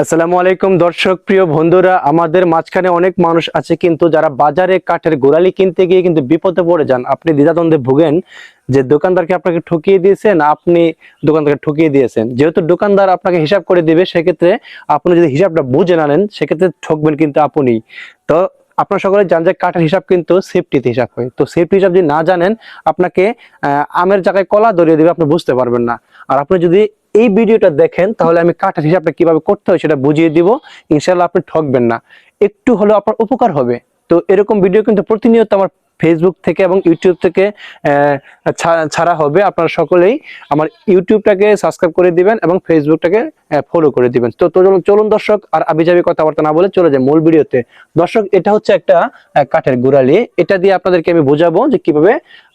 আসসালামু আলাইকুম দর্শক প্রিয় বন্ধুরা, আমাদের মাঝখানে অনেক মানুষ আছে কিন্তু যারা বাজারে কাঠের গোড়ালি কিনতে গিয়ে কিন্তু বিপদে পড়ে যান। আপনি দ্বিধাদ্বন্দ্বে ভোগেন যে দোকানদারকে আপনাকে ঠকিয়ে দিয়েছেন, আপনি দোকানদারকে ঠকিয়ে দিয়েছেন। যেহেতু দোকানদার আপনাকে হিসাব করে দিবে, সেক্ষেত্রে আপনি যদি হিসাবটা বুঝে না নেন সেক্ষেত্রে ঠকবেন কিন্তু আপনি। তো আপনারা সকলে জানেন যে কাঠের হিসাব কিন্তু সেফটিতে হিসাব হয়। তো সেফটি হিসাব যদি না জানেন, আপনাকে আমের জায়গায় কলা ধরিয়ে দিবে, আপনি বুঝতে পারবেন না। আর আপনি যদি এই ভিডিওটা দেখেন তাহলে আমি কাঠের হিসাবটা কিভাবে করতে হয় সেটা বুঝিয়ে দিব। ইনশাআল্লাহ আপনি ঠকবেন না, একটু হলেও আপনার উপকার হবে। তো এরকম ভিডিও কিন্তু প্রতিনিয়ত আমার ফেসবুক থেকে এবং ইউটিউব থেকে ছাড়া হবে। আপনারা সকলেই আমার ইউটিউবটাকে সাবস্ক্রাইব করে দিবেন এবং ফেসবুকটাকে ফলো করে দিবেন। তো চলুন দর্শক, আর আবিজাবি কথাবার্তা না বলে চলে যায় মূল ভিডিওতে। দর্শক, এটা হচ্ছে একটা কাঠের গোড়ালি। এটা দিয়ে আপনাদেরকে আমি বোঝাবো যে কিভাবে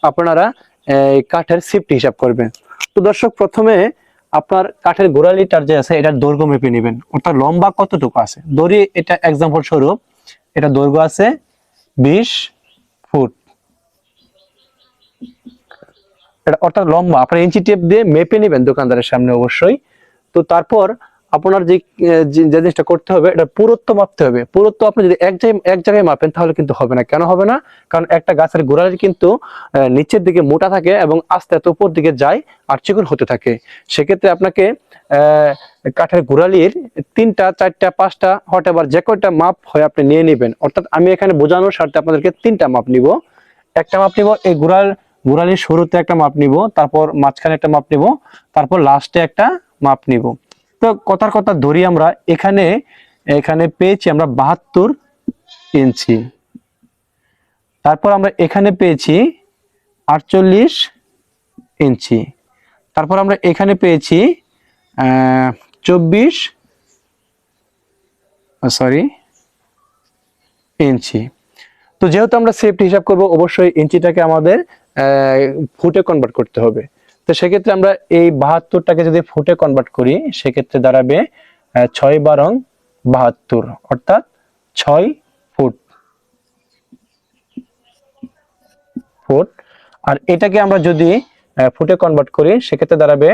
আপনারা কাঠের সেফটি হিসাব করবেন। তো দর্শক, প্রথমে আপনার কাঠের গোড়ালিটার যে আছে এটার দৈর্ঘ্য মেপে নেবেন, অর্থাৎ লম্বা কতটুকু আছে। ধরি এটা এক্সাম্পল স্বরূপ, এটা দৈর্ঘ্য আছে 20 ফুট। এটা অর্থাৎ লম্বা আপনার ইঞ্চি টেপ দিয়ে মেপে নেবেন দোকানদারের সামনে অবশ্যই। তো তারপর আপনার যে জিনিসটা করতে হবে, এটা পুরুত্ব মাপতে হবে। পুরুত্ব আপনি যদি এক জায়গায় মাপেন তাহলে কিন্তু হবে না। কেন হবে না? কারণ একটা গাছের গোড়ালি কিন্তু নিচের দিকে মোটা থাকে এবং আস্তে আস্তে উপর দিকে যায় আর চিকন হতে থাকে। সেক্ষেত্রে আপনাকে কাঠের গোড়ালির 3টা 4টা 5টা হোয়াটএভার যে কয়টা মাপ হয় আপনি নিয়ে নেবেন। অর্থাৎ আমি এখানে বোঝানোর স্বার্থে আপনাদেরকে 3টা মাপ নিব। একটা মাপ নিব এই গোড়ালির শুরুতে, একটা মাপ নিব, তারপর মাঝখানে একটা মাপ নিব, তারপর লাস্টে একটা মাপ নিব। তো কথার কথা ধরি, আমরা এখানে এখানে পেয়েছি আমরা 72 ইঞ্চি। তারপর আমরা এখানে পেয়েছি 48 ইঞ্চি। তারপর আমরা এখানে পেয়েছি 24 ইঞ্চি। তো যেহেতু আমরা সেফটি হিসাব করব, অবশ্যই ইঞ্চিটাকে আমাদের ফুটে কনভার্ট করতে হবে। তো সেক্ষেত্রে আমরা এই 72টাকে যদি ফুটে কনভার্ট করি সেক্ষেত্রে দাঁড়াবে 6 × 72, অর্থাৎ 6 ফুট। আর এটাকে আমরা যদি ফুটে কনভার্ট করি সেক্ষেত্রে দাঁড়াবে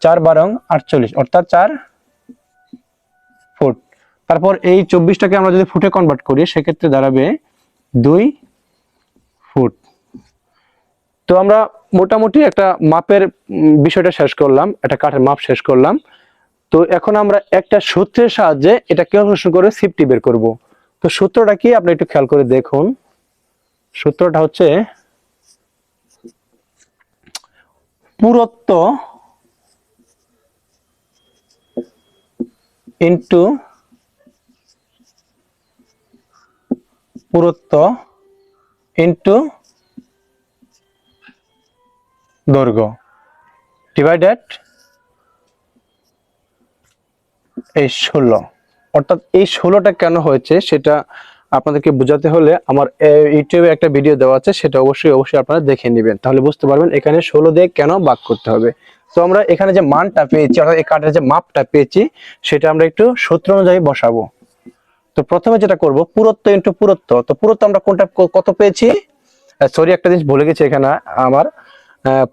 4 × 48, অর্থাৎ 4 ফুট। তারপর এই 24টাকে আমরা যদি ফুটে কনভার্ট করি সেক্ষেত্রে দাঁড়াবে 2 ফুট। তো আমরা মোটামুটি একটা মাপের বিষয়টা শেষ করলাম, একটা কাঠের মাপ শেষ করলাম। তো এখন আমরা একটা সূত্রের সাহায্যে এটা ক্যালকুলেশন করে সেফটি বের করব। তো সূত্রটা কি আপনি একটু খেয়াল করে দেখুন। সূত্রটা হচ্ছে পুরুত্ব ইনটু দৈর্ঘ্য ডিভাইডেড এই 16। অর্থাৎ এই 16টা কেন হয়েছে সেটা আপনাদেরকে বোঝাতে হলে আমার ইউটিউবে একটা ভিডিও দেওয়া আছে, সেটা অবশ্যই আপনারা দেখে নেবেন, তাহলে বুঝতে পারবেন এখানে 16 দিয়ে কেন ভাগ করতে হবে। তো আমরা এখানে যে মানটা পেয়েছি, অর্থাৎ এই কাঠের যে মাপটা পেয়েছি সেটা আমরা একটু সূত্র অনুযায়ী বসাবো। তো প্রথমে যেটা করব, পুরুত্ব ইনটু পুরুত্ব। তো পুরুত্ব আমরা কোনটা কত পেয়েছি, সরি একটা জিনিস ভুলে গেছি এখানে আমার।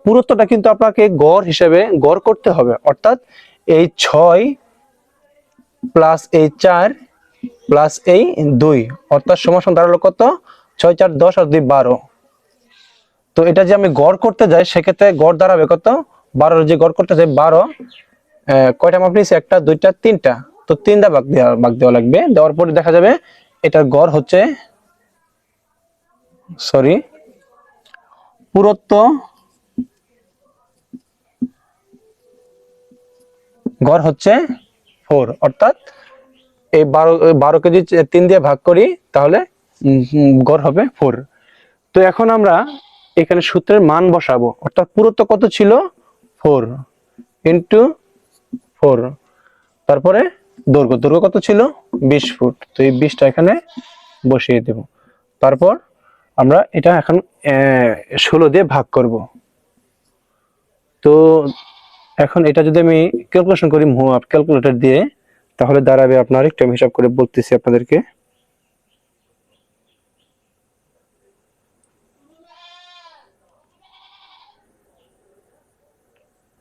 পুরুত্বটা কিন্তু আপনাকে গড় হিসেবে গড় করতে হবে, অর্থাৎ এই 6 প্লাস এই 4 প্লাস এই 2, অর্থাৎ সমান দাঁড়ালো কত, 6 4 10 আর 2 12। তো এটা যে আমি গড় করতে যাই সেক্ষেত্রে গড় দাঁড়াবে কত, 12। যে গড় করতে যাই 12, কয়টা মাপ নিয়েছি, একটা 2টা 3টা, তো 3টা ভাগ দেওয়া লাগবে। দেওয়ার পরে দেখা যাবে এটার গড় হচ্ছে, পুরুত্ব গড় হচ্ছে 4, অর্থাৎ এই 12 কেজি 3 দিয়ে ভাগ করি তাহলে গড় হবে 4। তো এখন আমরা এখানে সূত্রের মান বসাবো, অর্থাৎ পুরুত্ব কত ছিল, 4 ইন্টু 4। তারপরে দৈর্ঘ্য কত ছিল, 20 ফুট। তো এই 20টা এখানে বসিয়ে দেব। তারপর আমরা এটা এখন 16 দিয়ে ভাগ করব। তো এখন এটা যদি আমি ক্যালকুলেশন করি ক্যালকুলেটর দিয়ে, তাহলে দাঁড়াবে আপনার, একটু আমি হিসাব করে বলতেছি আপনাদেরকে।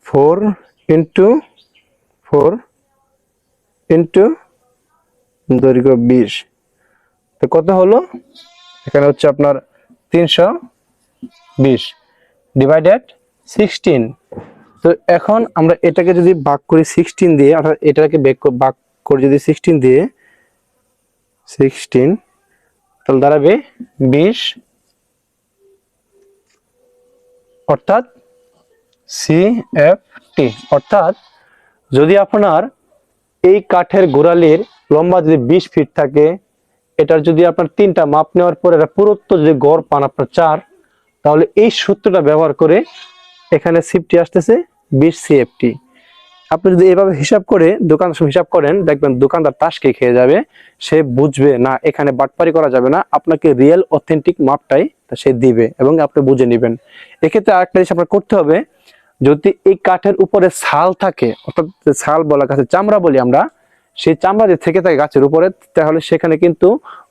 4 ইন্টু 4 ইন্টু দৈর্ঘ্য 20। তো কত হলো? এখানে হচ্ছে আপনার 320 ডিভাইডেড 16। তো এখন আমরা এটাকে যদি ভাগ করি 16 দিয়ে, অর্থাৎ এটাকে ভাগ করি যদি 16 দিয়ে, 16 তাহলে দাঁড়াবে 20, অর্থাৎ CFT। অর্থাৎ যদি আপনার এই কাঠের গোড়ালির লম্বা যদি 20 ফিট থাকে, এটার যদি আপনার 3টা মাপ নেওয়ার পর এটা পুরুত্ব যদি গড় পান আপনার 4, তাহলে এই সূত্রটা ব্যবহার করে এখানে সিফটি আসতেছে 20 CFT। আপনি যদি এভাবে হিসাব করে দোকানদার সঙ্গে হিসাব করেন, দেখবেন দোকানদার তাসকে খেয়ে যাবে। সে বুঝবে না এখানে বাটপারি করা যাবে না, আপনাকে রিয়েল অথেন্টিক মাপটাই সে দিবে এবং আপনি বুঝে নেবেন। এক্ষেত্রে আরেকটা জিনিস আপনার করতে হবে, যদি এই কাঠের উপরে ছাল থাকে, অর্থাৎ ছাল বলা গাছের চামড়া বলি আমরা, সেই চামড়া যে থেকে থাকে গাছের উপরে, তাহলে সেখানে কিন্তু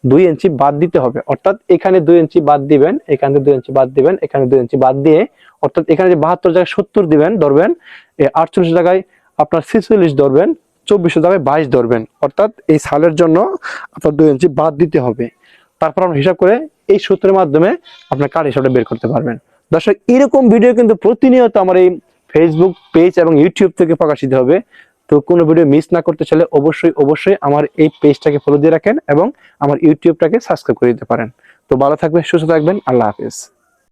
2 ইঞ্চি বাদ দিতে হবে। অর্থাৎ এখানে 2 ইঞ্চি বাদ দিবেন, এখানে 2 ইঞ্চি বাদ দিবেন, এখানে 2 ইঞ্চি বাদ দিয়ে, অর্থাৎ এখানে যে 72 জায়গায় 70 দিবেন ধরবেন, 48 জায়গায় আপনার 46 ধরবেন, 24 জায়গায় 22 ধরবেন। অর্থাৎ এই ছালের জন্য আপনার 2 ইঞ্চি বাদ দিতে হবে। তারপর আমরা হিসাব করে এই সূত্রের মাধ্যমে আপনার কাঠ হিসাবটা বের করতে পারবেন। দর্শক, এরকম ভিডিও কিন্তু প্রতিনিয়ত আমার এই ফেসবুক পেজ এবং ইউটিউব থেকে প্রকাশিত হবে। তো কোনো ভিডিও মিস না করতে চাইলে অবশ্যই আমার এই পেজটাকে ফলো দিয়ে রাখেন এবং আমার ইউটিউবটাকে সাবস্ক্রাইব করে দিতে পারেন। তো ভালো থাকবেন, সুস্থ থাকবেন, আল্লাহ হাফেজ।